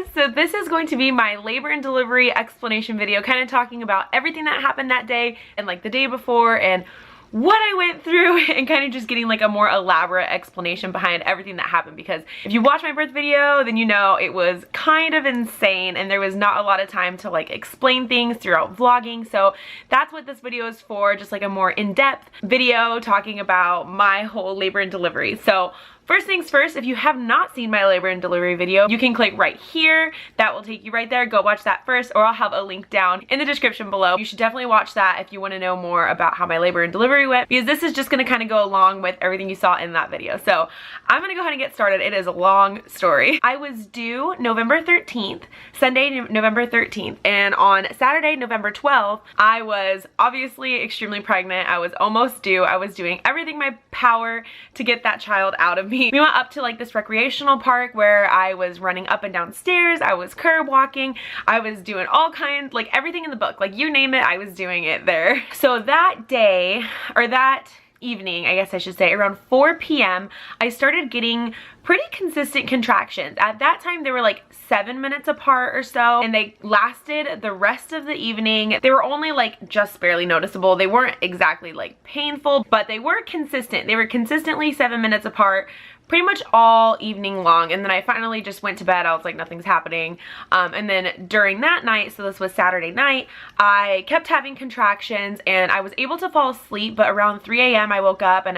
guys, so this is going to be my labor and delivery explanation video, kind of talking about everything that happened that day and like the day before and what I went through and kind of just getting like a more elaborate explanation behind everything that happened, because if you watch my birth video then you know it was kind of insane and there was not a lot of time to like explain things throughout vlogging. So that's what this video is for, just like a more in-depth video talking about my whole labor and delivery. So first things first, if you have not seen my labor and delivery video, you can click right here. That will take you right there. Go watch that first, or I'll have a link down in the description below. You should definitely watch that if you want to know more about how my labor and delivery went, because this is just going to kind of go along with everything you saw in that video. So I'm going to go ahead and get started. It is a long story. I was due November 13th, Sunday, November 13th, and on Saturday, November 12th, I was obviously extremely pregnant. I was almost due. I was doing everything in my power to get that child out of me. We went up to like this recreational park where I was running up and down stairs, I was curb walking, I was doing all kinds, like everything in the book, like you name it, I was doing it there. So that day, or that evening, I guess I should say, around 4 p.m., I started getting pretty consistent contractions. At that time, they were like 7 minutes apart or so, and they lasted the rest of the evening. They were only like just barely noticeable. They weren't exactly like painful, but they were consistent. They were consistently 7 minutes apart pretty much all evening long, and then I finally just went to bed. I was like, nothing's happening. And then during that night, so this was Saturday night, I kept having contractions and I was able to fall asleep, but around 3 a.m. I woke up and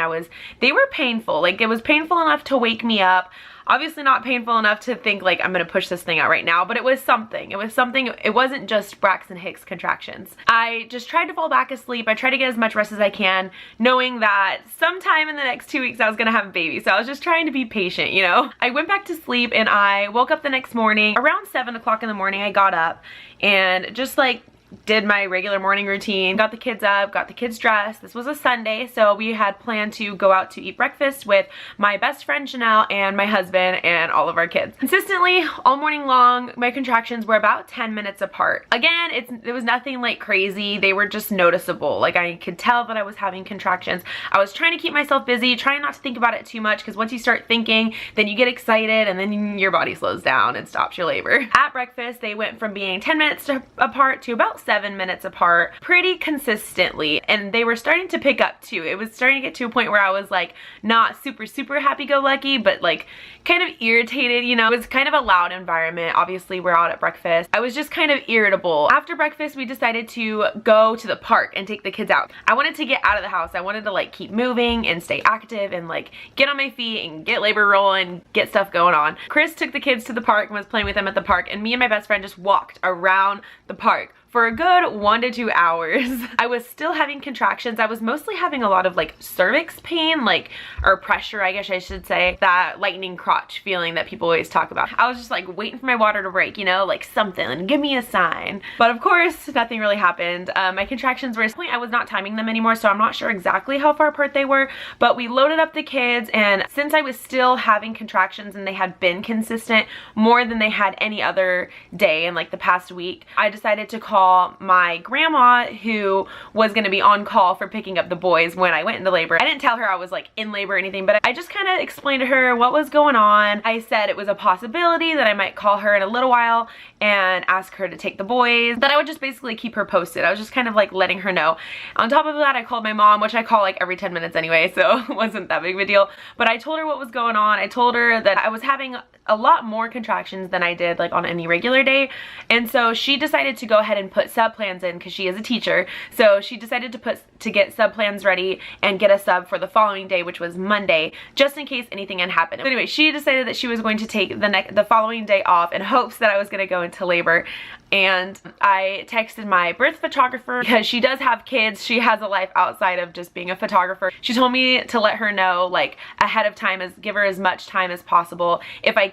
they were painful. Like, it was painful enough to wake me up. Obviously not painful enough to think like I'm gonna push this thing out right now, but it was something. It was something. It wasn't just Braxton Hicks contractions. I just tried to fall back asleep. I tried to get as much rest as I can, knowing that sometime in the next 2 weeks I was gonna have a baby. So I was just trying to be patient, you know? I went back to sleep and I woke up the next morning. Around 7 o'clock in the morning, I got up and just like did my regular morning routine, got the kids up, got the kids dressed. This was a Sunday, so we had planned to go out to eat breakfast with my best friend Chanel and my husband and all of our kids. Consistently, all morning long, my contractions were about 10 minutes apart. Again, it was nothing like crazy. They were just noticeable. Like, I could tell that I was having contractions. I was trying to keep myself busy, trying not to think about it too much, because once you start thinking, then you get excited and then your body slows down and stops your labor. At breakfast, they went from being 10 minutes apart to about 7 minutes apart pretty consistently, and they were starting to pick up too. It was starting to get to a point where I was like not super happy-go-lucky, but like kind of irritated, you know. It was kind of a loud environment. Obviously we're out at breakfast. I was just kind of irritable. After breakfast, we decided to go to the park and take the kids out. I wanted to get out of the house. I wanted to like keep moving and stay active and like get on my feet and get labor rolling, get stuff going on. Chris took the kids to the park and was playing with them at the park, and me and my best friend just walked around the park for a good 1 to 2 hours. I was still having contractions. I was mostly having a lot of like cervix pain, like, or pressure, I guess I should say, that lightning crotch feeling that people always talk about. I was just like waiting for my water to break, you know, like something, give me a sign. But of course, nothing really happened. My contractions were at this point, I was not timing them anymore, so I'm not sure exactly how far apart they were, but we loaded up the kids, and since I was still having contractions and they had been consistent more than they had any other day in like the past week, I decided to call my grandma, who was going to be on call for picking up the boys when I went into labor. I didn't tell her I was like in labor or anything, but I just kind of explained to her what was going on. I said it was a possibility that I might call her in a little while and ask her to take the boys, that I would just basically keep her posted. I was just kind of like letting her know. On top of that, I called my mom, which I call like every 10 minutes anyway, so it wasn't that big of a deal. But I told her what was going on. I told her that I was having a lot more contractions than I did like on any regular day, and so she decided to go ahead and put sub plans in, because she is a teacher. So she decided to get sub plans ready and get a sub for the following day, which was Monday, just in case anything had happened. So anyway, she decided that she was going to take the following day off in hopes that I was going to go into labor. And I texted my birth photographer, because she does have kids. She has a life outside of just being a photographer. She told me to let her know like ahead of time, give her as much time as possible if I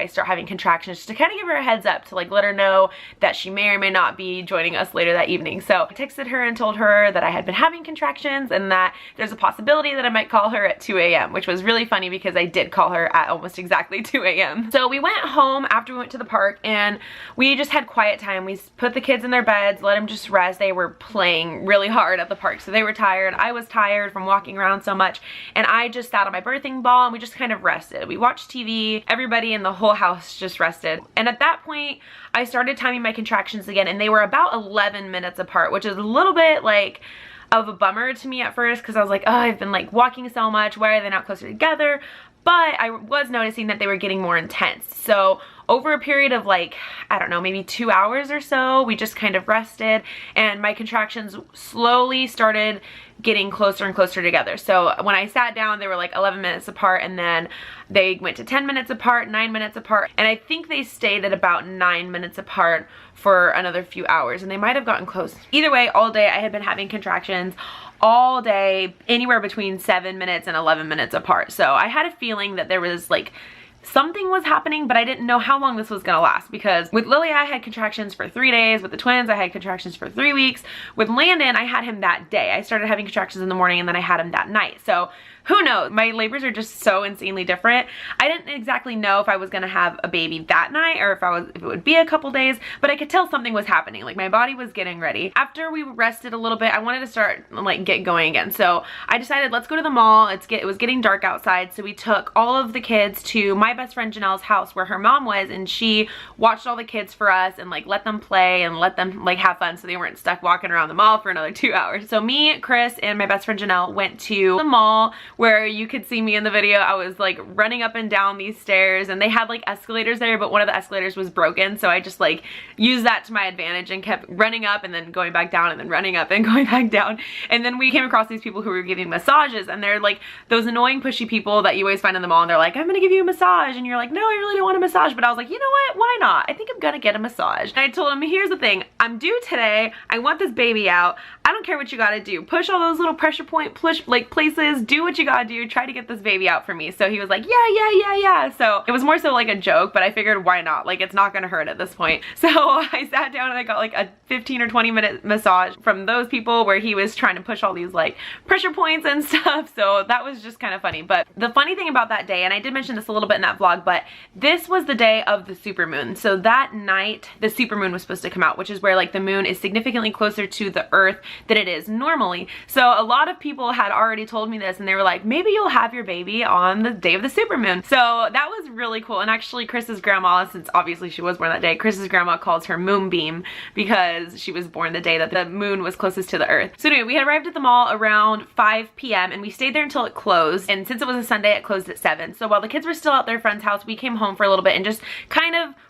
start having contractions, just to kind of give her a heads up, to like let her know that she may or may not be joining us later that evening. So I texted her and told her that I had been having contractions and that there's a possibility that I might call her at 2 a.m., which was really funny because I did call her at almost exactly 2 a.m. So we went home after we went to the park and we just had quiet time time. We put the kids in their beds, let them just rest. They were playing really hard at the park, so they were tired. I was tired from walking around so much, and I just sat on my birthing ball and we just kind of rested. We watched TV, everybody in the whole house just rested. And at that point, I started timing my contractions again, and they were about 11 minutes apart, which is a little bit like of a bummer to me at first, because I was like, oh, I've been like walking so much, why are they not closer together? But I was noticing that they were getting more intense. So over a period of like, I don't know, maybe 2 hours or so, we just kind of rested, and my contractions slowly started getting closer and closer together. So when I sat down, they were like 11 minutes apart, and then they went to 10 minutes apart, 9 minutes apart, and I think they stayed at about 9 minutes apart for another few hours, and they might have gotten close. Either way, all day I had been having contractions all day, anywhere between 7 minutes and 11 minutes apart. So I had a feeling that there was like something was happening, but I didn't know how long this was gonna last, because with Lily I had contractions for 3 days, with the twins I had contractions for 3 weeks, with Landon I had him that day. I started having contractions in the morning and then I had him that night. So who knows? My labors are just so insanely different. I didn't exactly know if I was gonna have a baby that night or if it would be a couple days, but I could tell something was happening. Like my body was getting ready. After we rested a little bit, I wanted to start like get going again. So I decided, let's go to the mall. It was getting dark outside, so we took all of the kids to my best friend Janelle's house where her mom was, and she watched all the kids for us and like let them play and let them like have fun, so they weren't stuck walking around the mall for another 2 hours. So me, Chris, and my best friend Janelle went to the mall, where you could see me in the video. I was like running up and down these stairs, and they had like escalators there, but one of the escalators was broken, so I just like used that to my advantage and kept running up and then going back down and then running up and going back down. And then we came across these people who were giving massages, and they're like those annoying pushy people that you always find in the mall, and they're like, I'm gonna give you a massage, and you're like, no, I really don't want a massage. But I was like, you know what, why not? I think I'm gonna get a massage. And I told him, here's the thing, I'm due today, I want this baby out, I don't care what you gotta do, push all those little pressure point push like places, do what you gotta do, try to get this baby out for me. So he was like, yeah. So it was more so like a joke, but I figured why not, like it's not gonna hurt at this point. So I sat down and I got like a 15 or 20 minute massage from those people, where he was trying to push all these like pressure points and stuff. So that was just kind of funny. But the funny thing about that day, and I did mention this a little bit in that vlog, but this was the day of the supermoon. So that night the supermoon was supposed to come out, which is where like the moon is significantly closer to the earth than it is normally. So a lot of people had already told me this, and they were like, maybe you'll have your baby on the day of the supermoon. So that was really cool. And actually Chris's grandma, since obviously she was born that day, Chris's grandma calls her moonbeam because she was born the day that the moon was closest to the earth. So anyway, we had arrived at the mall around 5 p.m. and we stayed there until it closed. And since it was a Sunday, it closed at 7. So while the kids were still at their friend's house, we came home for a little bit and just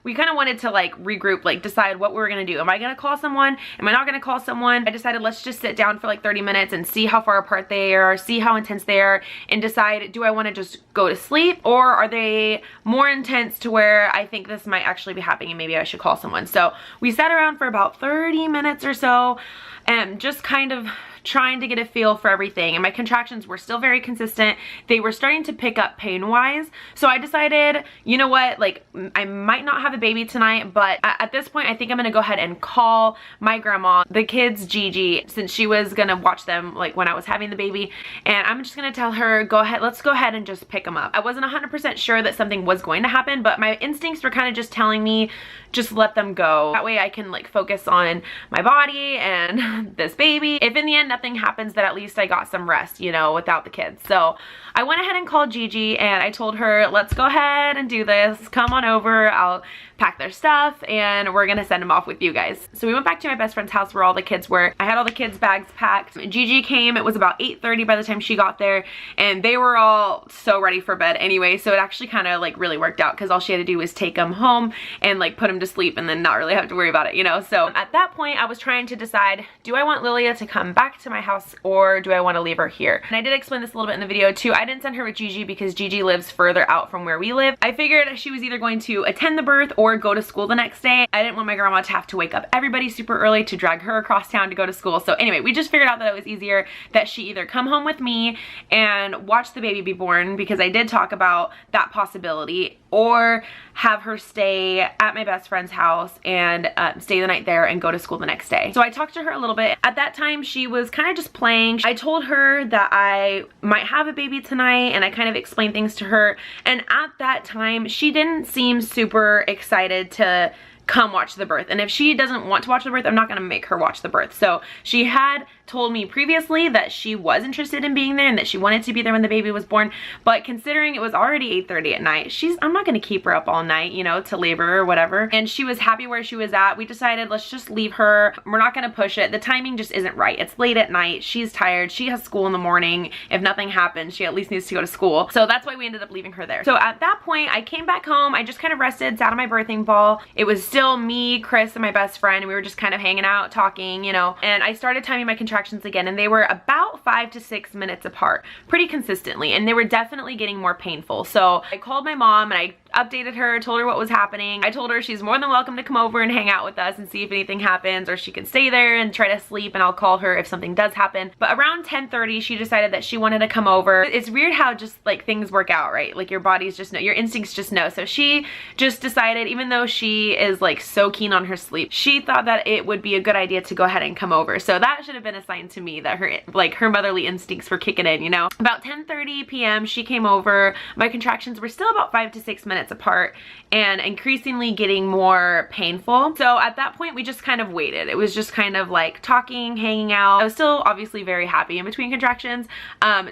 we kind of wanted to like regroup, like decide what we were gonna do. Am I gonna call someone? Am I not gonna call someone? I decided let's just sit down for like 30 minutes and see how far apart they are, see how intense they are, and decide, do I want to just go to sleep, or are they more intense to where I think this might actually be happening and maybe I should call someone. So we sat around for about 30 minutes or so and just kind of trying to get a feel for everything, and my contractions were still very consistent. They were starting to pick up pain-wise, so I decided, you know what, like I might not have a baby tonight, but at this point I think I'm gonna go ahead and call my grandma, the kids Gigi, since she was gonna watch them like when I was having the baby, and I'm just gonna tell her, go ahead, let's go ahead and just pick them up. I wasn't 100% sure that something was going to happen, but my instincts were kind of just telling me, just let them go. That way I can like focus on my body and this baby. If in the end nothing happens, that at least I got some rest, you know, without the kids. So I went ahead and called Gigi, and I told her, let's go ahead and do this. Come on over, I'll pack their stuff, and we're gonna send them off with you guys. So we went back to my best friend's house where all the kids were. I had all the kids' bags packed. Gigi came, it was about 8:30 by the time she got there, and they were all so ready for bed anyway, so it actually kind of like really worked out, because all she had to do was take them home and like put them to sleep and then not really have to worry about it, you know. So at that point I was trying to decide, do I want Lilia to come back to my house or do I want to leave her here? And I did explain this a little bit in the video too. I didn't send her with Gigi because Gigi lives further out from where we live. I figured she was either going to attend the birth or go to school the next day. I didn't want my grandma to have to wake up everybody super early to drag her across town to go to school. So anyway, we just figured out that it was easier that she either come home with me and watch the baby be born, because I did talk about that possibility, or have her stay at my best friend's house and stay the night there and go to school the next day. So I talked to her a little bit. At that time she was kind of just playing. I told her that I might have a baby tonight, and I kind of explained things to her, and at that time she didn't seem super excited to come watch the birth. And if she doesn't want to watch the birth, I'm not gonna make her watch the birth. So she had told me previously that she was interested in being there and that she wanted to be there when the baby was born, but considering it was already 8:30 at night, I'm not gonna keep her up all night, you know, to labor or whatever. And she was happy where she was at. We decided, let's just leave her. We're not gonna push it. The timing just isn't right. It's late at night. She's tired. She has school in the morning. If nothing happens, she at least needs to go to school. So that's why we ended up leaving her there. So at that point, I came back home. I just kind of rested, sat on my birthing ball. It was still me, Chris, and my best friend, and we were just kind of hanging out, talking, you know, and I started timing my contractions again, and they were about 5 to 6 minutes apart pretty consistently, and they were definitely getting more painful. So I called my mom and I updated her, told her what was happening. I told her she's more than welcome to come over and hang out with us and see if anything happens, or she can stay there and try to sleep, and I'll call her if something does happen. But around 10:30, she decided that she wanted to come over. It's weird how just like things work out, right? Like your bodies just know, your instincts just know. So she just decided, even though she is like so keen on her sleep, she thought that it would be a good idea to go ahead and come over. So that should have been a sign to me that her motherly instincts were kicking in, you know? About 10:30 p.m. she came over. My contractions were still about 5 to 6 minutes apart and increasingly getting more painful. So at that point, we just kind of waited. It was just kind of like talking, hanging out. I was still obviously very happy in between contractions.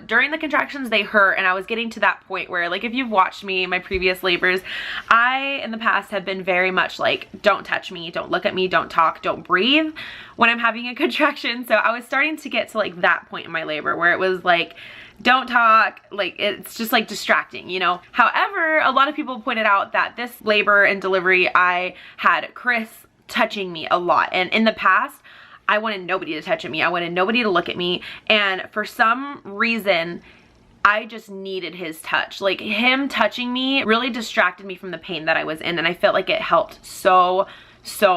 During the contractions, they hurt, and I was getting to that point where, like, if you've watched me in my previous labors, I in the past have been very much like, don't touch me, don't look at me, don't talk, don't breathe when I'm having a contraction. So I was starting to get to like that point in my labor where it was like, don't talk, like it's just like distracting, you know? However, a lot of people pointed out that this labor and delivery, I had Chris touching me a lot. And in the past, I wanted nobody to touch me. I wanted nobody to look at me. And for some reason, I just needed his touch. Like him touching me really distracted me from the pain that I was in. And I felt like it helped so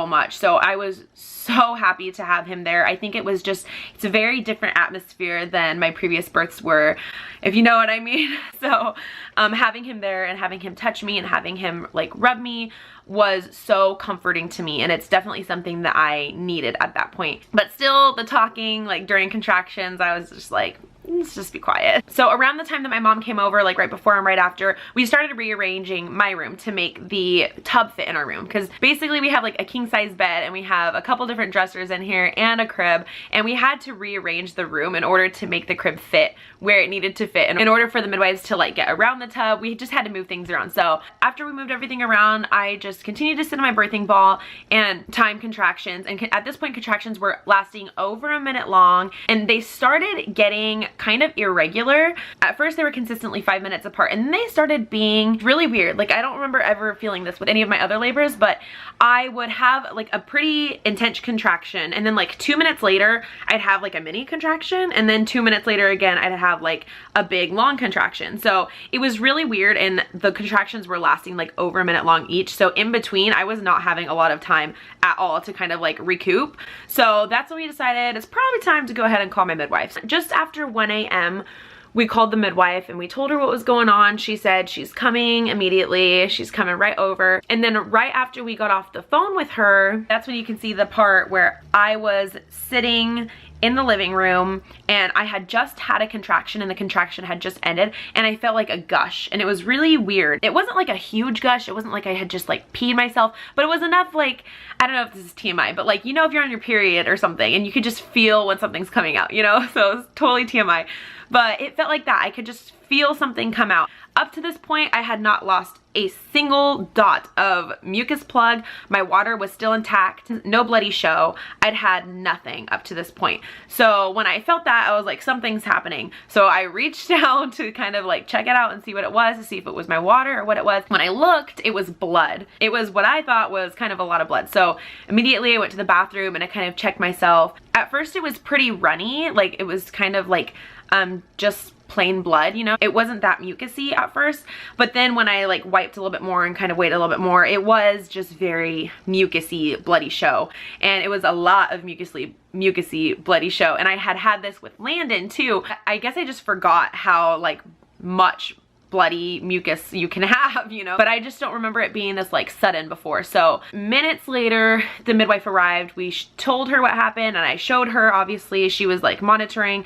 much. So I was so happy to have him there. I think it was just, it's a very different atmosphere than my previous births were, if you know what I mean. So having him there and having him touch me and having him like rub me was so comforting to me, and it's definitely something that I needed at that point. But still, the talking, like during contractions, I was just like, let's just be quiet. So around the time that my mom came over, like right before and right after, we started rearranging my room to make the tub fit in our room, because basically we have like a king size bed and we have a couple different dressers in here and a crib, and we had to rearrange the room in order to make the crib fit where it needed to fit. And in order for the midwives to like get around the tub, we just had to move things around. So after we moved everything around, I just continued to sit on my birthing ball and time contractions. And at this point, contractions were lasting over a minute long, and they started getting kind of irregular. At first they were consistently 5 minutes apart, and then they started being really weird. Like I don't remember ever feeling this with any of my other labors, but I would have like a pretty intense contraction, and then like 2 minutes later I'd have like a mini contraction, and then 2 minutes later again I'd have like a big long contraction. So it was really weird, and the contractions were lasting like over a minute long each. So in between I was not having a lot of time at all to kind of like recoup. So that's when we decided it's probably time to go ahead and call my midwife. Just after 1 a.m. we called the midwife and we told her what was going on. She said she's coming immediately. She's coming right over. And then right after we got off the phone with her, that's when you can see the part where I was sitting in the living room and I had just had a contraction, and the contraction had just ended, and I felt like a gush, and it was really weird. It wasn't like a huge gush. It wasn't like I had just like peed myself, but it was enough, like, I don't know if this is TMI, but like, you know, if you're on your period or something and you could just feel when something's coming out, you know? So it was totally TMI, but it felt like that. I could just feel something come out. Up to this point, I had not lost a single dot of mucus plug. My water was still intact, no bloody show. I'd had nothing up to this point. So when I felt that, I was like, something's happening. So I reached down to kind of like check it out and see what it was, to see if it was my water or what it was. When I looked, it was blood. It was what I thought was kind of a lot of blood. So immediately I went to the bathroom and I kind of checked myself. At first it was pretty runny, like it was kind of like just plain blood, you know? It wasn't that mucusy at first, but then when I like wiped a little bit more and kind of waited a little bit more, it was just very mucusy, bloody show. And it was a lot of mucusy, bloody show. And I had this with Landon too. I guess I just forgot how like much bloody mucus you can have, you know, but I just don't remember it being this like sudden before. So minutes later, the midwife arrived. We told her what happened, and I showed her. Obviously she was like monitoring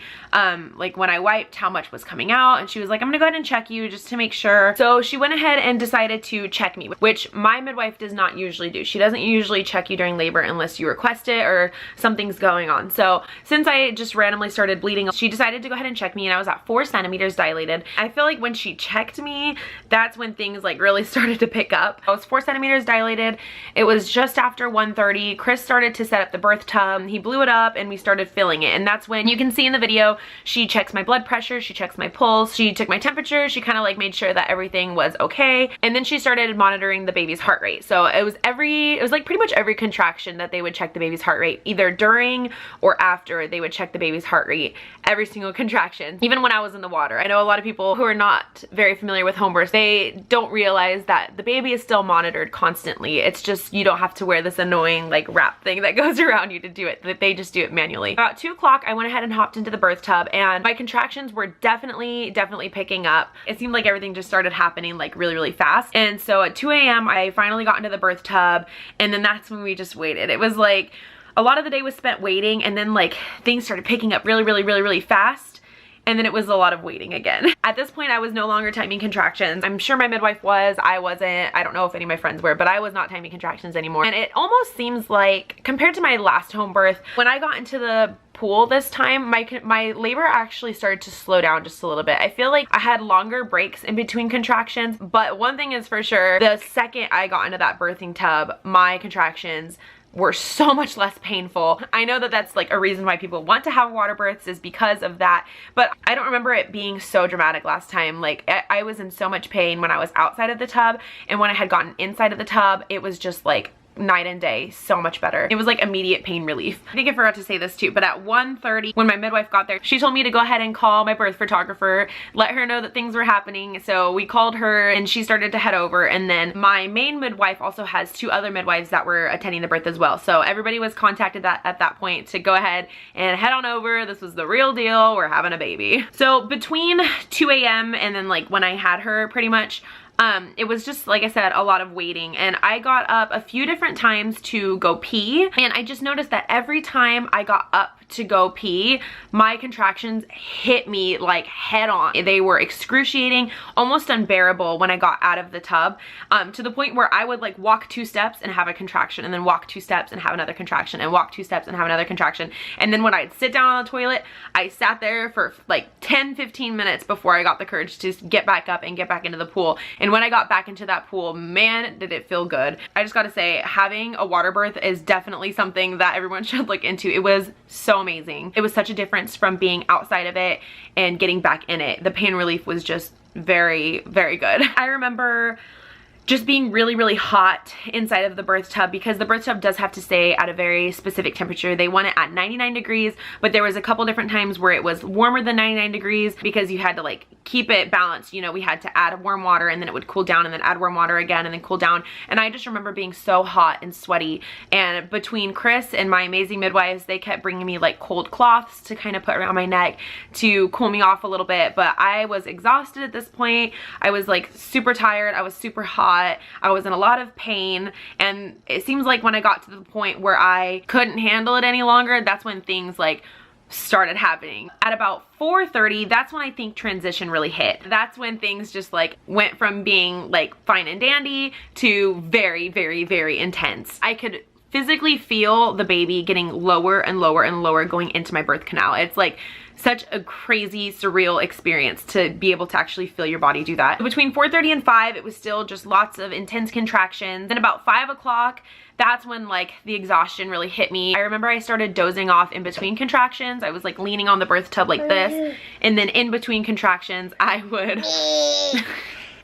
like when I wiped how much was coming out, and she was like, I'm gonna go ahead and check you just to make sure. So she went ahead and decided to check me, which my midwife does not usually do. She doesn't usually check you during labor unless you request it or something's going on. So since I just randomly started bleeding, she decided to go ahead and check me, and I was at 4 centimeters dilated. I feel like when she checked me, that's when things like really started to pick up. I was 4 centimeters dilated. It was just after 1:30. Chris started to set up the birth tub. He blew it up and we started filling it. And that's when you can see in the video, she checks my blood pressure, she checks my pulse, she took my temperature, she kind of like made sure that everything was okay. And then she started monitoring the baby's heart rate. So it was like pretty much every contraction that they would check the baby's heart rate, either during or after they would check the baby's heart rate, every single contraction, even when I was in the water. I know a lot of people who are not very familiar with home births, they don't realize that the baby is still monitored constantly. It's just, you don't have to wear this annoying like wrap thing that goes around you to do it. They just do it manually. About 2 o'clock, I went ahead and hopped into the birth tub, and my contractions were definitely picking up. It seemed like everything just started happening like really fast. And so at 2 a.m. I finally got into the birth tub, and then that's when we just waited. It was like a lot of the day was spent waiting, and then like things started picking up really fast. And then it was a lot of waiting again. At this point, I was no longer timing contractions. I'm sure my midwife was, I wasn't. I don't know if any of my friends were, but I was not timing contractions anymore. And it almost seems like, compared to my last home birth, when I got into the pool this time, my labor actually started to slow down just a little bit. I feel like I had longer breaks in between contractions, but one thing is for sure, the second I got into that birthing tub, my contractions were so much less painful. I know that that's like a reason why people want to have water births, is because of that, but I don't remember it being so dramatic last time. Like I was in so much pain when I was outside of the tub, and when I had gotten inside of the tub, it was just like night and day, so much better. It was like immediate pain relief. I think I forgot to say this too, but at 1:30 when my midwife got there, she told me to go ahead and call my birth photographer, let her know that things were happening. So we called her and she started to head over, and then my main midwife also has 2 other midwives that were attending the birth as well. So everybody was contacted at that point to go ahead and head on over. This was the real deal. We're having a baby. So between 2 a.m. and then like when I had her, pretty much, it was just, like I said, a lot of waiting, and I got up a few different times to go pee, and I just noticed that every time I got up to go pee, my contractions hit me like head on. They were excruciating, almost unbearable when I got out of the tub, to the point where I would like walk 2 steps and have a contraction, and then walk 2 steps and have another contraction, and walk 2 steps and have another contraction. And then when I'd sit down on the toilet, I sat there for like 10-15 minutes before I got the courage to get back up and get back into the pool. And when I got back into that pool, man, did it feel good. I just gotta say, having a water birth is definitely something that everyone should look into. It was so amazing. It was such a difference from being outside of it and getting back in it. The pain relief was just very good. I remember just being really hot inside of the birth tub, because the birth tub does have to stay at a very specific temperature. They want it at 99 degrees, but there was a couple different times where it was warmer than 99 degrees because you had to like keep it balanced. You know, we had to add warm water and then it would cool down, and then add warm water again and then cool down. And I just remember being so hot and sweaty, and between Chris and my amazing midwives, they kept bringing me like cold cloths to kind of put around my neck to cool me off a little bit. But I was exhausted at this point. I was like super tired. I was super hot. I was in a lot of pain, and it seems like when I got to the point where I couldn't handle it any longer, that's when things like started happening. At about 4:30, that's when I think transition really hit. That's when things just like went from being like fine and dandy to very intense. I could physically feel the baby getting lower and lower going into my birth canal. It's like such a crazy, surreal experience to be able to actually feel your body do that. Between 4:30 and 5, it was still just lots of intense contractions. Then about 5 o'clock, that's when like the exhaustion really hit me. I remember I started dozing off in between contractions. I was like leaning on the birth tub like this, and then in between contractions, I would...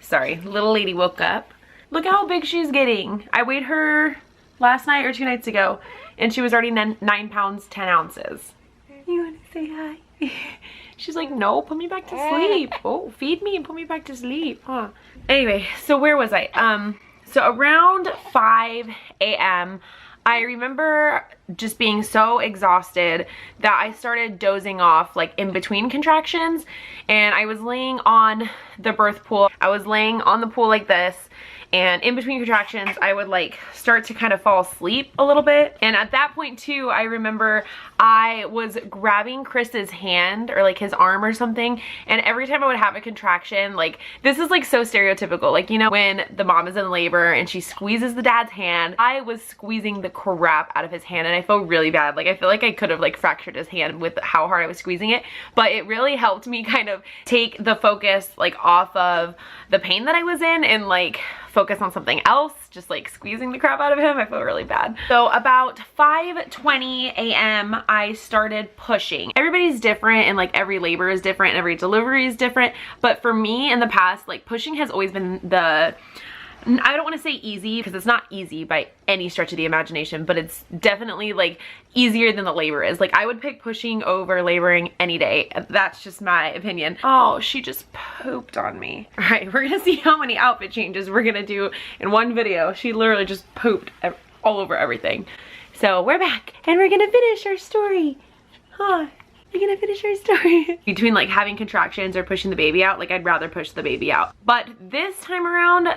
Sorry, little lady woke up. Look how big she's getting. I weighed her last night or 2 nights ago, and she was already 9 pounds 10 ounces. You wanna say hi? She's like, no, put me back to sleep. Oh, feed me and put me back to sleep, huh? Anyway, so where was I? So around 5 a.m., I remember just being so exhausted that I started dozing off like in between contractions, and I was laying on the birth pool. I was laying on the pool like this, and in between contractions I would like start to kind of fall asleep a little bit. And at that point too, I remember I was grabbing Chris's hand or like his arm or something, and every time I would have a contraction, like this is like so stereotypical, like you know when the mom is in labor and she squeezes the dad's hand, I was squeezing the crap out of his hand, and I felt really bad. Like I feel like I could have like fractured his hand with how hard I was squeezing it, but it really helped me kind of take the focus like off of the pain that I was in and like focus on something else, just like squeezing the crap out of him. I felt really bad. So about 5:20 a.m. I started pushing. Everybody's different, and like every labor is different and every delivery is different, but for me in the past, like pushing has always been the, I don't want to say easy because it's not easy by any stretch of the imagination, but it's definitely like easier than the labor is. Like I would pick pushing over laboring any day. That's just my opinion. Oh, she just pooped on me. All right, we're gonna see how many outfit changes we're gonna do in one video. She literally just pooped all over everything. So we're back and we're gonna finish our story. Huh. We're gonna finish our story. Between like having contractions or pushing the baby out, like I'd rather push the baby out. But this time around,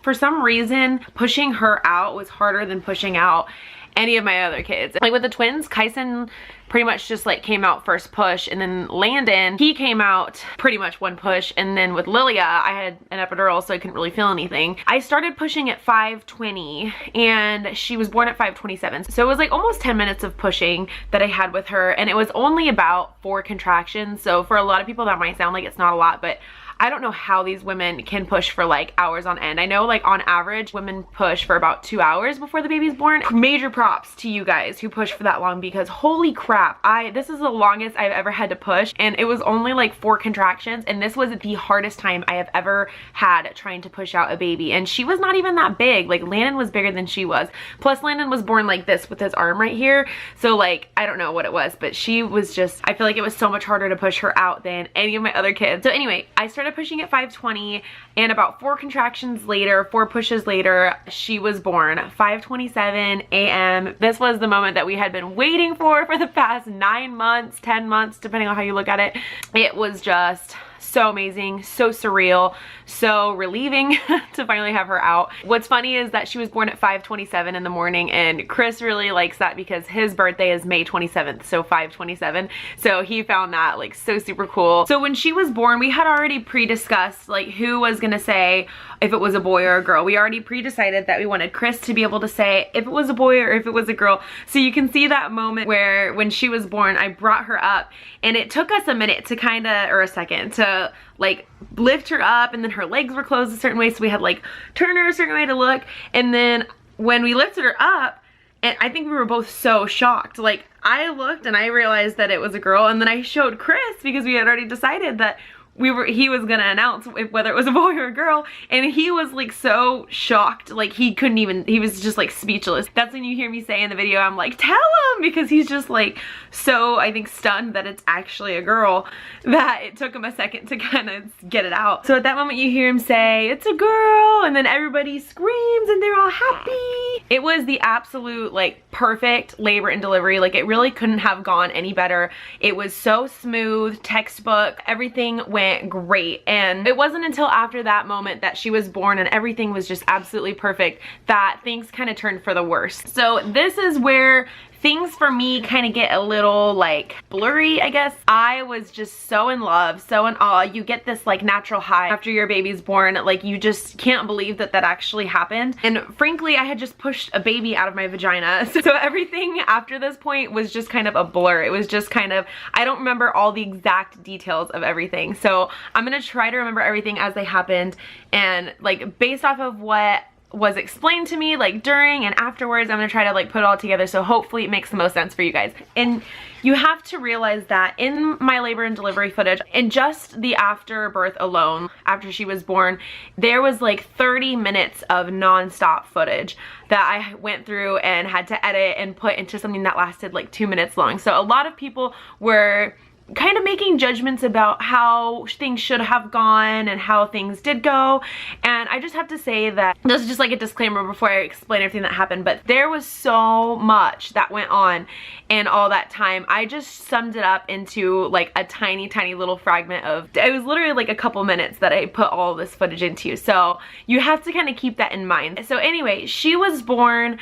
for some reason, pushing her out was harder than pushing out any of my other kids. Like with the twins, Kyson pretty much just like came out first push, and then Landon, he came out pretty much one push, and then with Lilia, I had an epidural so I couldn't really feel anything. I started pushing at 5:20 and she was born at 5:27. So it was like almost 10 minutes of pushing that I had with her, and it was only about 4 contractions. So for a lot of people that might sound like it's not a lot, but I don't know how these women can push for like hours on end. I know like on average women push for about 2 hours before the baby's born. Major props to you guys who push for that long, because holy crap, this is the longest I've ever had to push, and it was only like 4 contractions, and this was the hardest time I have ever had trying to push out a baby. And she was not even that big. Like Landon was bigger than she was. Plus Landon was born like this with his arm right here. So like I don't know what it was, but she was just, I feel like it was so much harder to push her out than any of my other kids. So anyway, I started pushing at 5:20, and about 4 contractions later, 4 pushes later, she was born. 5:27 a.m. This was the moment that we had been waiting for the past 9 months, 10 months, depending on how you look at it. It was just so amazing, so surreal, so relieving to finally have her out. What's funny is that she was born at 5:27 in the morning, and Chris really likes that because his birthday is May 27th, so 5:27. So he found that like so super cool. So when she was born, we had already pre-discussed like who was gonna say if it was a boy or a girl. We already pre-decided that we wanted Chris to be able to say if it was a boy or if it was a girl. So you can see that moment where when she was born, I brought her up, and it took us a minute to kind of, or a second, to like lift her up, and then her legs were closed a certain way, so we had like turn her a certain way to look. And then when we lifted her up, and I think we were both so shocked, like I looked and I realized that it was a girl, and then I showed Chris because we had already decided that he was gonna announce whether it was a boy or a girl, and he was like so shocked, like he couldn't even, he was just like speechless. That's when you hear me say in the video, I'm like, tell him, because he's just like so, I think, stunned that it's actually a girl, that it took him a second to kind of get it out. So at that moment you hear him say it's a girl, and then everybody screams and they're all happy. It was the absolute like perfect labor and delivery. Like it really couldn't have gone any better. It was so smooth, textbook, everything went great. And it wasn't until after that moment that she was born and everything was just absolutely perfect that things kind of turned for the worst. So this is where things for me kind of get a little like blurry, I guess. I was just so in love, so in awe. You get this like natural high after your baby's born, like you just can't believe that that actually happened. And frankly, I had just pushed a baby out of my vagina, so everything after this point was just kind of a blur. It was just kind of, I don't remember all the exact details of everything, so I'm gonna try to remember everything as they happened, and like based off of what was explained to me like during and afterwards, I'm gonna try to like put it all together, so hopefully it makes the most sense for you guys. And you have to realize that in my labor and delivery footage, in just the afterbirth alone, after she was born, there was like 30 minutes of non-stop footage that I went through and had to edit and put into something that lasted like 2 minutes long. So a lot of people were kind of making judgments about how things should have gone and how things did go. And I just have to say that this is just like a disclaimer before I explain everything that happened, but there was so much that went on in all that time. I just summed it up into like a tiny little fragment of, it was literally like a couple minutes that I put all this footage into, so you have to kind of keep that in mind. So anyway, she was born.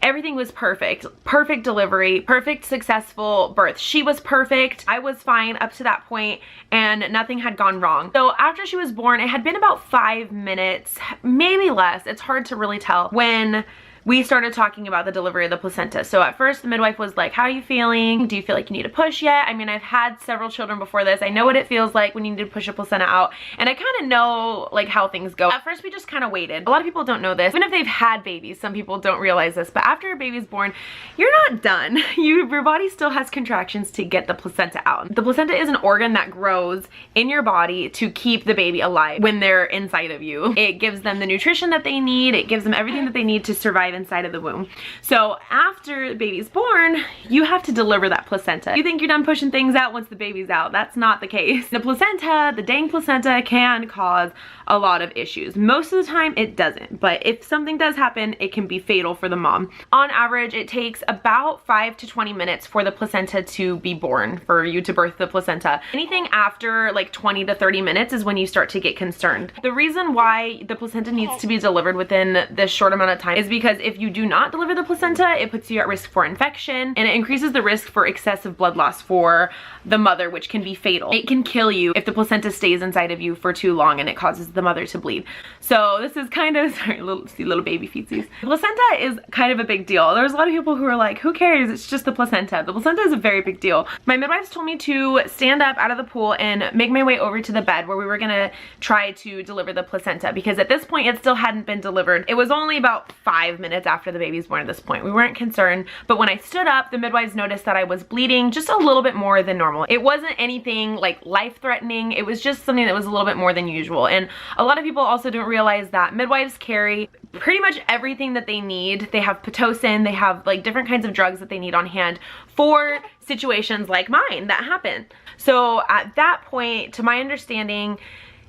Everything was perfect. Perfect delivery, perfect successful birth. She was perfect. I was fine up to that point and nothing had gone wrong. So after she was born, it had been about 5 minutes, maybe less. It's hard to really tell, when we started talking about the delivery of the placenta. So at first the midwife was like, how are you feeling? Do you feel like you need to push yet? I mean, I've had several children before this. I know what it feels like when you need to push a placenta out, and I kind of know like how things go. At first we just kind of waited. A lot of people don't know this. Even if they've had babies, some people don't realize this, but after a baby's born, you're not done. Your body still has contractions to get the placenta out. The placenta is an organ that grows in your body to keep the baby alive when they're inside of you. It gives them the nutrition that they need. It gives them everything that they need to survive inside of the womb. So after the baby's born, you have to deliver that placenta. You think you're done pushing things out once the baby's out. That's not the case. The placenta, the dang placenta, can cause a lot of issues. Most of the time it doesn't, but if something does happen, it can be fatal for the mom. On average, it takes about 5 to 20 minutes for the placenta to be born, for you to birth the placenta. Anything after like 20 to 30 minutes is when you start to get concerned. The reason why the placenta needs to be delivered within this short amount of time is because if you do not deliver the placenta, it puts you at risk for infection, and it increases the risk for excessive blood loss for the mother, which can be fatal. It can kill you if the placenta stays inside of you for too long and it causes the mother to bleed. So this is kind of, sorry, little baby feetsies. The placenta is kind of a big deal. There's a lot of people who are like, who cares? It's just the placenta. The placenta is a very big deal. My midwives told me to stand up out of the pool and make my way over to the bed where we were gonna try to deliver the placenta, because at this point it still hadn't been delivered. It was only about 5 minutes after the baby's born at this point. We weren't concerned, but when I stood up, the midwives noticed that I was bleeding just a little bit more than normal. It wasn't anything like life-threatening. It was just something that was a little bit more than usual. And a lot of people also don't realize that midwives carry pretty much everything that they need. They have Pitocin, they have like different kinds of drugs that they need on hand for situations like mine that happen. So at that point, to my understanding,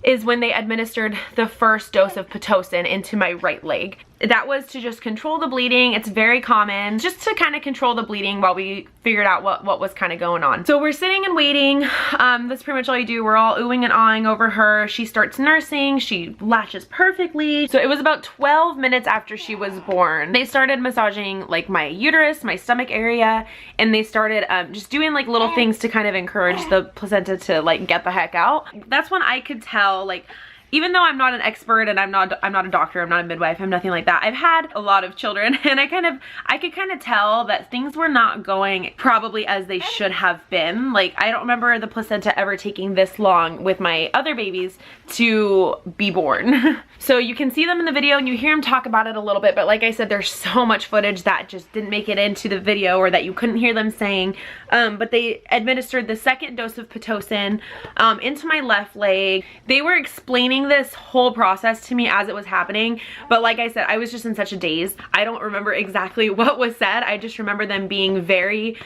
is when they administered the first dose of Pitocin into my right leg. That was to just control the bleeding. It's very common, just to kind of control the bleeding while we figured out what was kind of going on. So we're sitting and waiting. That's pretty much all you do. We're all oohing and awing over her. She starts nursing. She latches perfectly. So it was about 12 minutes after she was born. They started massaging like my uterus, my stomach area, and they started just doing like little things to kind of encourage the placenta to like get the heck out. That's when I could tell, like, even though I'm not an expert and I'm not a doctor, I'm not a midwife, I'm nothing like that. I've had a lot of children, and I could kind of tell that things were not going probably as they should have been. Like, I don't remember the placenta ever taking this long with my other babies to be born. So you can see them in the video and you hear them talk about it a little bit, but like I said, there's so much footage that just didn't make it into the video, or that you couldn't hear them saying. But they administered the second dose of Pitocin into my left leg. They were explaining this whole process to me as it was happening, but like I said, I was just in such a daze. I don't remember exactly what was said. I just remember them being very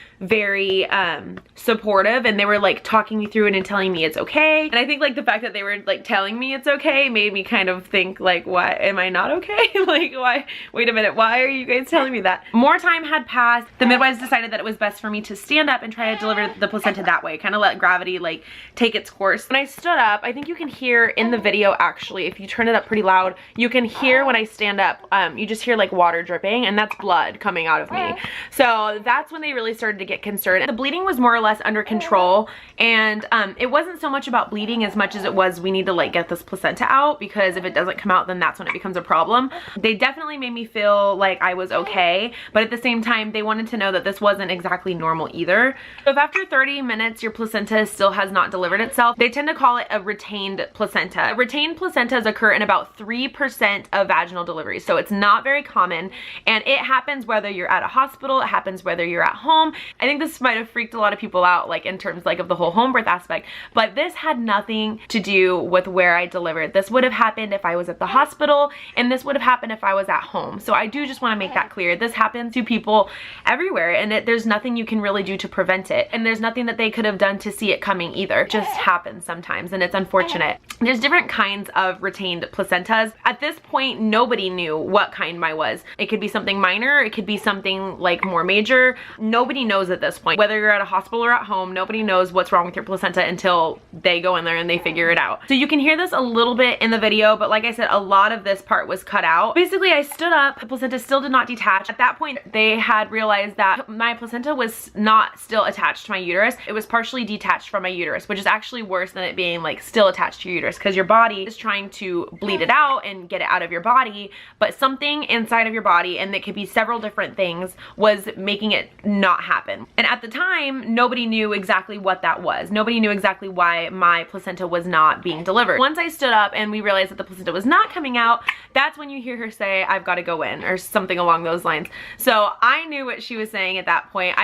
supportive, and they were like talking me through it and telling me it's okay. And I think like the fact that they were like telling me it's okay made me kind of think like, why am I not okay? Like, why, wait a minute, why are you guys telling me that? More time had passed. The midwives decided that it was best for me to stand up and try to deliver the placenta that way, kind of let gravity like take its course. When I stood up, I think you can hear in the video, actually, if you turn it up pretty loud, you can hear when I stand up, you just hear like water dripping, and that's blood coming out of me. So that's when they really started to get concerned. The bleeding was more or less under control, and it wasn't so much about bleeding as much as it was, we need to like get this placenta out, because if it doesn't come out, then that's when it becomes a problem. They definitely made me feel like I was okay, but at the same time, they wanted to know that this wasn't exactly normal either. So if after 30 minutes your placenta still has not delivered itself, they tend to call it a retained placenta. A retained placentas occur in about 3% of vaginal deliveries, so it's not very common, and it happens whether you're at a hospital, it happens whether you're at home. I think this might have freaked a lot of people out, like in terms like of the whole home birth aspect, but this had nothing to do with where I delivered. This would have happened if I was at the hospital, and this would have happened if I was at home. So I do just want to make that clear. This happens to people everywhere, and there's nothing you can really do to prevent it, and there's nothing that they could have done to see it coming either. It just happens sometimes, and it's unfortunate. There's different kinds of retained placentas. At this point, nobody knew what kind mine was. It could be something minor, it could be something like more major. Nobody knows at this point. Whether you're at a hospital or at home, nobody knows what's wrong with your placenta until they go in there and they figure it out. So you can hear this a little bit in the video, but like I said, a lot of this part was cut out. Basically, I stood up, the placenta still did not detach. At that point, they had realized that my placenta was not still attached to my uterus. It was partially detached from my uterus, which is actually worse than it being like still attached to your uterus, because your body is trying to bleed it out and get it out of your body, but something inside of your body, and it could be several different things, was making it not happen. And at the time, nobody knew exactly what that was. Nobody knew exactly why my placenta was not being delivered. Once I stood up and we realized that the placenta was not coming out, that's when you hear her say, "I've got to go in," or something along those lines. So I knew what she was saying at that point.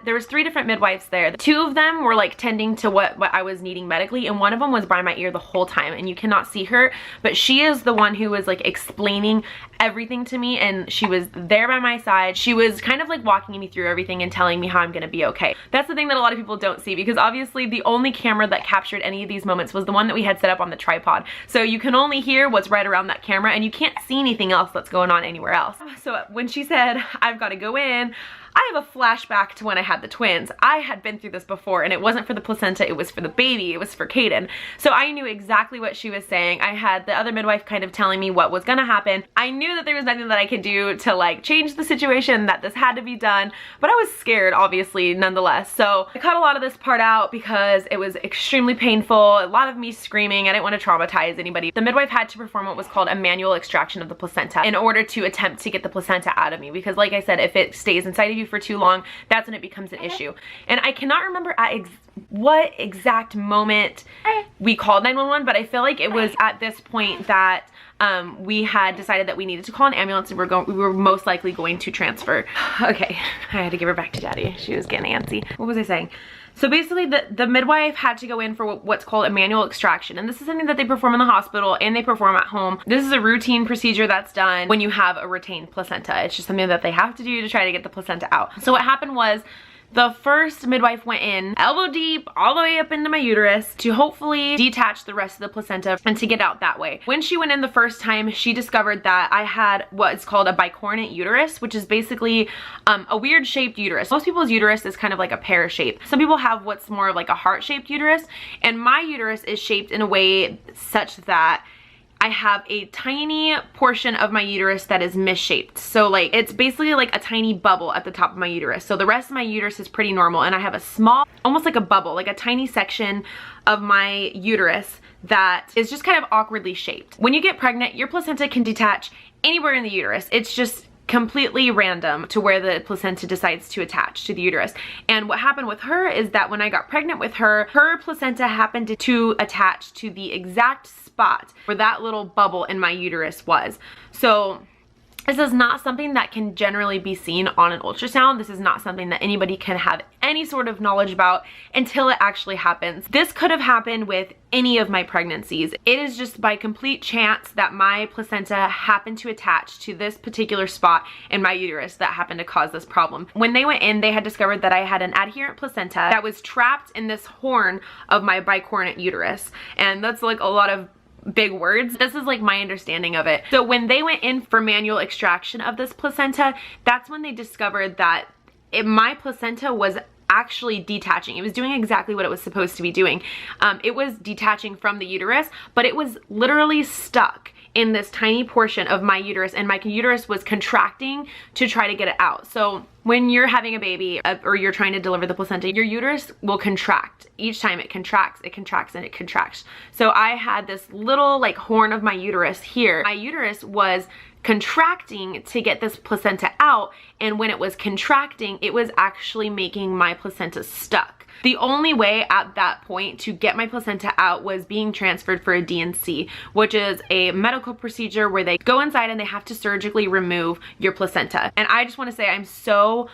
There was 3 different midwives there. 2 of them were like tending to what I was needing medically, and one of them was by my ear the whole time, and you cannot see her, but she is the one who was like explaining everything to me, and she was there by my side. She was kind of like walking me through everything and telling me how I'm gonna be okay. That's the thing that a lot of people don't see, because obviously the only camera that captured any of these moments was the one that we had set up on the tripod. So you can only hear what's right around that camera, and you can't see anything else that's going on anywhere else. So when she said, "I've got to go in," I have a flashback to when I had the twins. I had been through this before, and it wasn't for the placenta, it was for the baby, it was for Kaden. So I knew exactly what she was saying. I had the other midwife kind of telling me what was gonna happen. I knew that there was nothing that I could do to like change the situation, that this had to be done, but I was scared, obviously, nonetheless. So I cut a lot of this part out because it was extremely painful, a lot of me screaming. I didn't want to traumatize anybody. The midwife had to perform what was called a manual extraction of the placenta in order to attempt to get the placenta out of me, because like I said, if it stays inside of you for too long, that's when it becomes an issue. And I cannot remember at what exact moment we called 911, but I feel like it was at this point that we had decided that we needed to call an ambulance, and we were most likely going to transfer. Okay, I had to give her back to Daddy. She was getting antsy. What was I saying? So basically the midwife had to go in for what's called a manual extraction, and this is something that they perform in the hospital and they perform at home. This is a routine procedure that's done when you have a retained placenta. It's just something that they have to do to try to get the placenta out. So what happened was, the first midwife went in elbow deep all the way up into my uterus to hopefully detach the rest of the placenta and to get out that way. When she went in the first time, she discovered that I had what is called a bicornate uterus, which is basically a weird shaped uterus. Most people's uterus is kind of like a pear shape. Some people have what's more of like a heart shaped uterus, and my uterus is shaped in a way such that I have a tiny portion of my uterus that is misshaped. So like, it's basically like a tiny bubble at the top of my uterus. So the rest of my uterus is pretty normal, and I have a small, almost like a bubble, like a tiny section of my uterus that is just kind of awkwardly shaped. When you get pregnant, your placenta can detach anywhere in the uterus. It's just completely random to where the placenta decides to attach to the uterus. And what happened with her is that when I got pregnant with her, her placenta happened to attach to the exact spot where that little bubble in my uterus was. So this is not something that can generally be seen on an ultrasound. This is not something that anybody can have any sort of knowledge about until it actually happens. This could have happened with any of my pregnancies. It is just by complete chance that my placenta happened to attach to this particular spot in my uterus that happened to cause this problem. When they went in, they had discovered that I had an adherent placenta that was trapped in this horn of my bicornate uterus. And that's like a lot of big words. This is like my understanding of it. So when they went in for manual extraction of this placenta, that's when they discovered that my placenta was actually detaching. It was doing exactly what it was supposed to be doing. It was detaching from the uterus, but it was literally stuck in this tiny portion of my uterus, and my uterus was contracting to try to get it out. So When you're having a baby or you're trying to deliver the placenta, your uterus will contract. Each time it contracts, and it contracts. So I had this little like horn of my uterus here. My uterus was contracting to get this placenta out, and when it was contracting, it was actually making my placenta stuck. The only way at that point to get my placenta out was being transferred for a D&C, which is a medical procedure where they go inside and they have to surgically remove your placenta. And I just want to say I'm so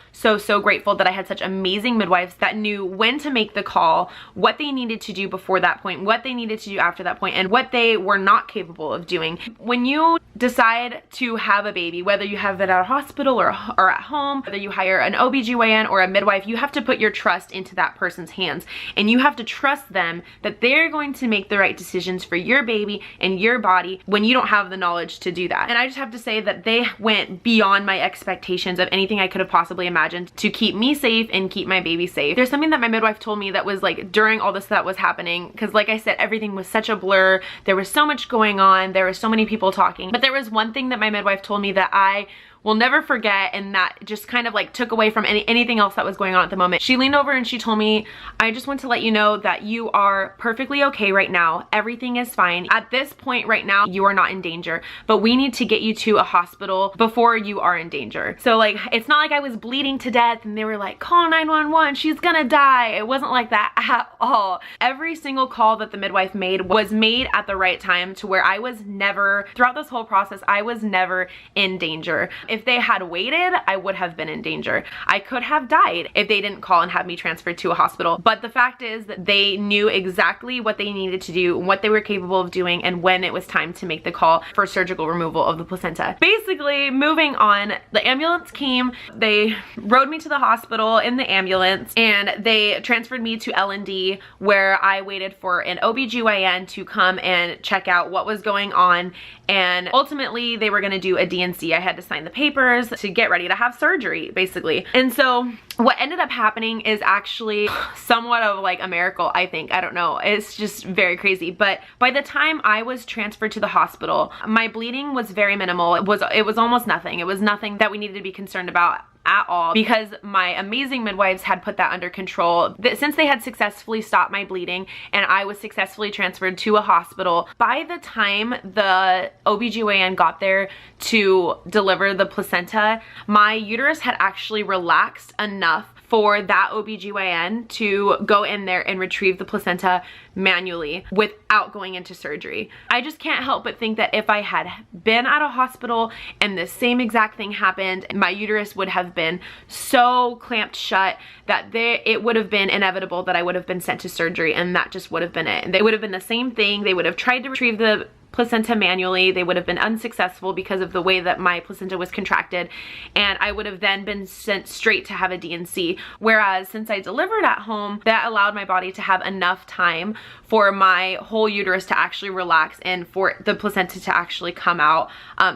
grateful that I had such amazing midwives that knew when to make the call, what they needed to do before that point, what they needed to do after that point, and what they were not capable of doing. When you decide to have a baby, whether you have it at a hospital or at home, whether you hire an OBGYN or a midwife, you have to put your trust into that person's hands, and you have to trust them that they're going to make the right decisions for your baby and your body when you don't have the knowledge to do that. And I just have to say that they went beyond my expectations of anything I could have possibly imagined to keep me safe and keep my baby safe. There's something that my midwife told me that was like during all this that was happening, because like I said, everything was such a blur. There was so much going on. There were so many people talking, but there was one thing that my midwife told me that I will never forget, and that just kind of like took away from anything else that was going on at the moment. She leaned over and she told me, I just want to let you know that you are perfectly okay right now. Everything is fine. At this point right now, you are not in danger, but we need to get you to a hospital before you are in danger. So like, it's not like I was bleeding to death and they were like, call 911, she's gonna die. It wasn't like that at all. Every single call that the midwife made was made at the right time, to where I was never, throughout this whole process, I was never in danger. If they had waited, I would have been in danger. I could have died if they didn't call and have me transferred to a hospital. But the fact is that they knew exactly what they needed to do, what they were capable of doing, and when it was time to make the call for surgical removal of the placenta. Basically, moving on, the ambulance came, they rode me to the hospital in the ambulance, and they transferred me to L&D, where I waited for an OBGYN to come and check out what was going on, and ultimately they were gonna do a D&C. I had to sign the papers to get ready to have surgery, basically. And so what ended up happening is actually somewhat of like a miracle, I think. I don't know. It's just very crazy. But by the time I was transferred to the hospital, my bleeding was very minimal. It was almost nothing. It was nothing that we needed to be concerned about at all, because my amazing midwives had put that under control. Since they had successfully stopped my bleeding and I was successfully transferred to a hospital, by the time the OBGYN got there to deliver the placenta, my uterus had actually relaxed enough for that OBGYN to go in there and retrieve the placenta manually without going into surgery. I just can't help but think that if I had been at a hospital and the same exact thing happened, my uterus would have been so clamped shut that it would have been inevitable that I would have been sent to surgery, and that just would have been it. And they would have been the same thing. They would have tried to retrieve the placenta manually. They would have been unsuccessful because of the way that my placenta was contracted, and I would have then been sent straight to have a D&C. Whereas since I delivered at home, that allowed my body to have enough time for my whole uterus to actually relax and for the placenta to actually come out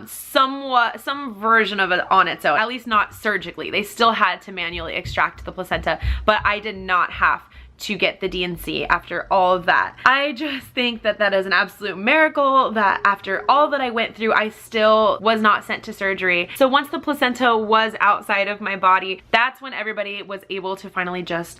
some version of it on its own, at least not surgically. They still had to manually extract the placenta, but I did not have to get the D&C after all of that. I just think that that is an absolute miracle that after all that I went through, I still was not sent to surgery. So once the placenta was outside of my body, that's when everybody was able to finally just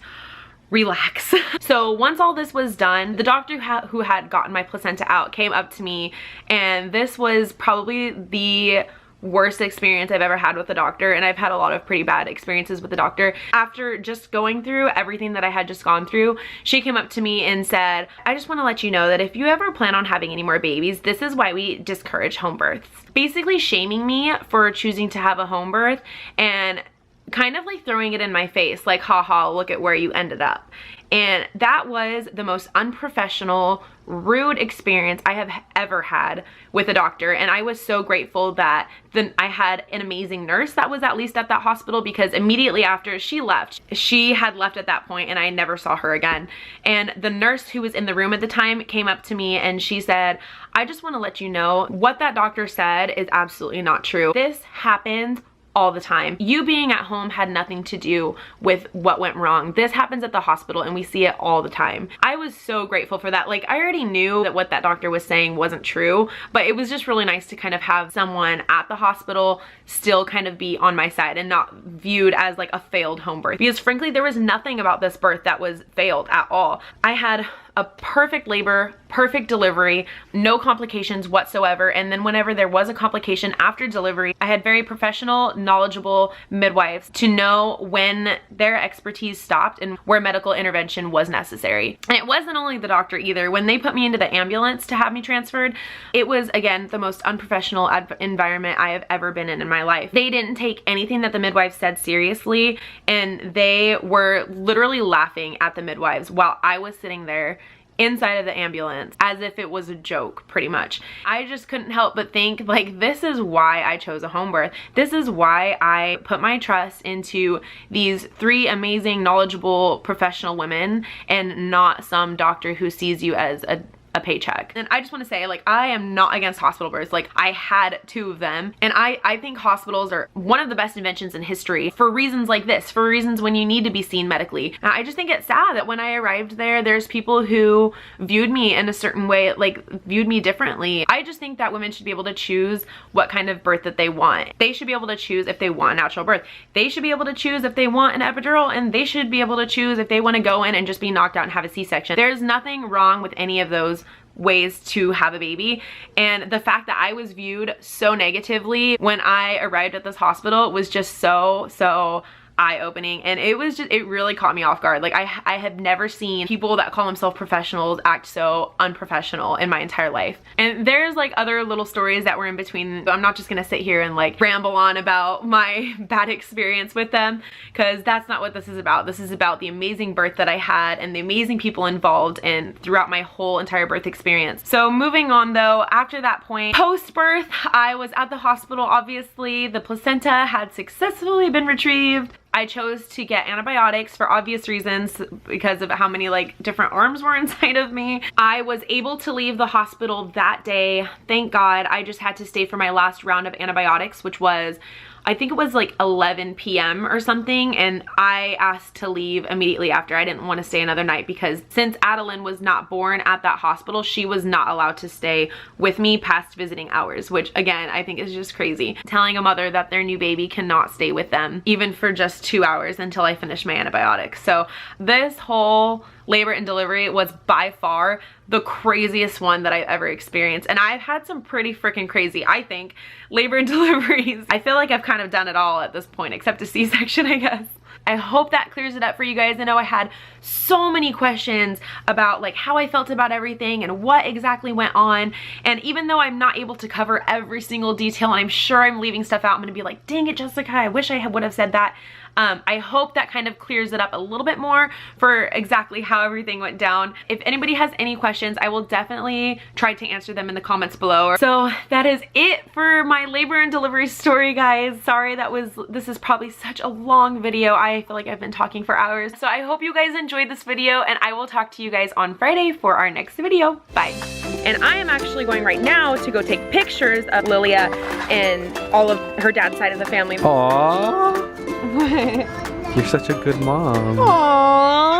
relax. So once all this was done, the doctor who had gotten my placenta out came up to me, and this was probably the worst experience I've ever had with a doctor, and I've had a lot of pretty bad experiences with the doctor. After just going through everything that I had just gone through, she came up to me and said, I just want to let you know that if you ever plan on having any more babies, this is why we discourage home births. Basically shaming me for choosing to have a home birth and kind of like throwing it in my face, like, haha, look at where you ended up. And that was the most unprofessional, rude experience I have ever had with a doctor. And I was so grateful that I had an amazing nurse that was at least at that hospital, because immediately after she left, she had left at that point and I never saw her again. And the nurse who was in the room at the time came up to me and she said, I just want to let you know what that doctor said is absolutely not true. This happens all the time. You being at home had nothing to do with what went wrong. This happens at the hospital and we see it all the time. I was so grateful for that. Like, I already knew that what that doctor was saying wasn't true, but it was just really nice to kind of have someone at the hospital still kind of be on my side and not viewed as like a failed home birth, because frankly there was nothing about this birth that was failed at all. I had a perfect labor, perfect delivery, no complications whatsoever, and then whenever there was a complication after delivery, I had very professional, knowledgeable midwives to know when their expertise stopped and where medical intervention was necessary. And it wasn't only the doctor either. When they put me into the ambulance to have me transferred, it was again the most unprofessional environment I have ever been in my life. They didn't take anything that the midwives said seriously, and they were literally laughing at the midwives while I was sitting there inside of the ambulance as if it was a joke, pretty much. I just couldn't help but think, like, this is why I chose a home birth. This is why I put my trust into these 3 amazing, knowledgeable, professional women and not some doctor who sees you as a paycheck. And I just want to say, like, I am not against hospital births. Like, I had 2 of them, and I think hospitals are one of the best inventions in history for reasons like this, for reasons when you need to be seen medically. And I just think it's sad that when I arrived there, there's people who viewed me in a certain way, like viewed me differently. I just think that women should be able to choose what kind of birth that they want. They should be able to choose if they want natural birth. They should be able to choose if they want an epidural, and they should be able to choose if they want to go in and just be knocked out and have a C-section. There's nothing wrong with any of those ways to have a baby, and the fact that I was viewed so negatively when I arrived at this hospital was just so eye-opening, and it really caught me off guard. Like, I have never seen people that call themselves professionals act so unprofessional in my entire life. And there's like other little stories that were in between. I'm not just gonna sit here and like ramble on about my bad experience with them, because that's not what this is about. This is about the amazing birth that I had and the amazing people involved and throughout my whole entire birth experience. So moving on though, after that point, post-birth, I was at the hospital. Obviously, the placenta had successfully been retrieved. I chose to get antibiotics for obvious reasons because of how many like different arms were inside of me. I was able to leave the hospital that day. Thank God. I just had to stay for my last round of antibiotics, which was, I think it was like 11 p.m. or something, and I asked to leave immediately after. I didn't want to stay another night because since Adeline was not born at that hospital, she was not allowed to stay with me past visiting hours, which again, I think is just crazy. Telling a mother that their new baby cannot stay with them even for just 2 hours until I finish my antibiotics. So this whole labor and delivery was by far the craziest one that I've ever experienced, and I've had some pretty freaking crazy, I think, labor and deliveries. I feel like I've kind of done it all at this point, except a C-section, I guess. I hope that clears it up for you guys. I know I had so many questions about like how I felt about everything and what exactly went on, and even though I'm not able to cover every single detail, and I'm sure I'm leaving stuff out, I'm gonna be like, dang it, Jessica, I wish I would have said that. I hope that kind of clears it up a little bit more for exactly how everything went down. If anybody has any questions, I will definitely try to answer them in the comments below. So that is it for my labor and delivery story, guys. Sorry this is probably such a long video. I feel like I've been talking for hours. So I hope you guys enjoyed this video, and I will talk to you guys on Friday for our next video. Bye. And I am actually going right now to go take pictures of Lilia and all of her dad's side of the family. Aww. You're such a good mom. Aww.